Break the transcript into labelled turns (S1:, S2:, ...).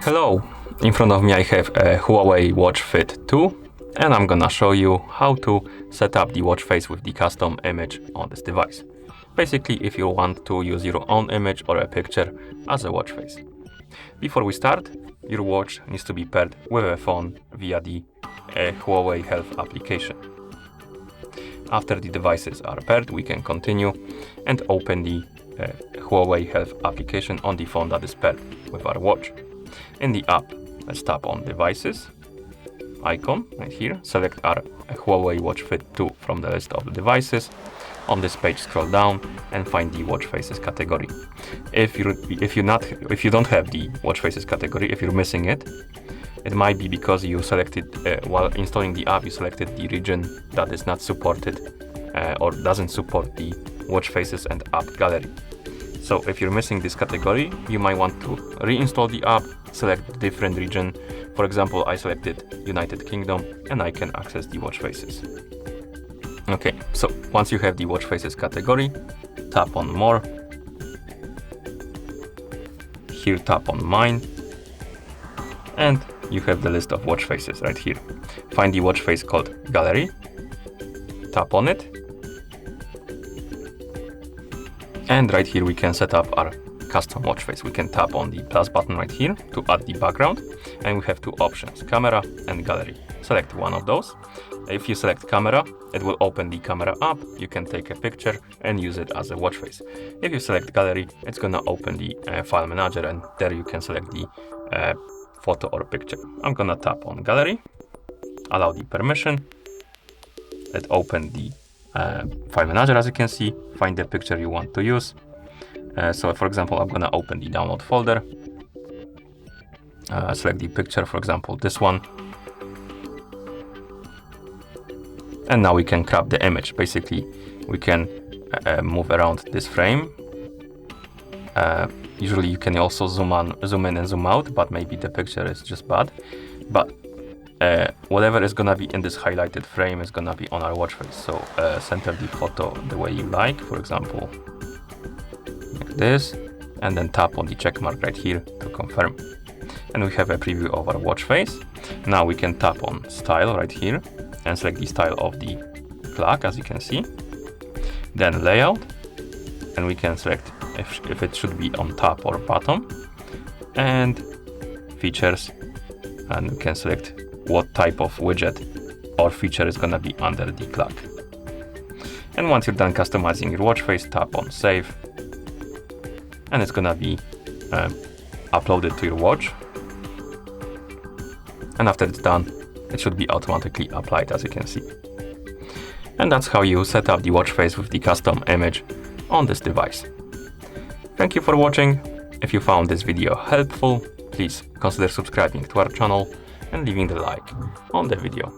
S1: Hello, in front of me I have a Huawei Watch Fit 2 and I'm gonna show you how to set up the watch face with the custom image on this device. Basically, if you want to use your own image or a picture as a watch face. Before we start, your watch needs to be paired with a phone via the Huawei Health application. After the devices are paired, we can continue and open the Huawei Health application on the phone that is paired with our watch. In the app, let's tap on Devices icon right here. Select our Huawei Watch Fit 2 from the list of the devices. On this page, scroll down and find the watch faces category. If you don't have the watch faces category, if you're missing it, it might be because you selected while installing the app, you selected the region that is not supported or doesn't support the watch faces and app gallery. So if you're missing this category, you might want to reinstall the app, select a different region. For example, I selected United Kingdom and I can access the watch faces. Okay, so once you have the watch faces category, tap on More. Here tap on Mine. And you have the list of watch faces right here. Find the watch face called Gallery. Tap on it. And right here we can set up our custom watch face. We can tap on the plus button right here to add the background. And we have two options, camera and gallery. Select one of those. If you select camera, it will open the camera app. You can take a picture and use it as a watch face. If you select gallery, it's gonna open the file manager and there you can select the photo or picture. I'm gonna tap on gallery, allow the permission. Let's open the file manager. As you can see, find the picture you want to use. So for example, I'm gonna open the download folder, select the picture, for example, this one. And now we can crop the image. Basically, we can move around this frame. Usually you can also zoom in and zoom out, but maybe the picture is just bad. But whatever is gonna be in this highlighted frame is gonna be on our watch face. So center the photo the way you like, for example, like this, and then tap on the check mark right here to confirm. And we have a preview of our watch face. Now we can tap on Style right here and select the style of the clock, as you can see. Then Layout, and we can select if it should be on top or bottom. And Features, and we can select what type of widget or feature is gonna be under the clock. And once you're done customizing your watch face, tap on Save, and it's gonna be uploaded to your watch. And after it's done, it should be automatically applied, as you can see. And that's how you set up the watch face with the custom image on this device. Thank you for watching. If you found this video helpful, please consider subscribing to our channel and leaving the like on the video.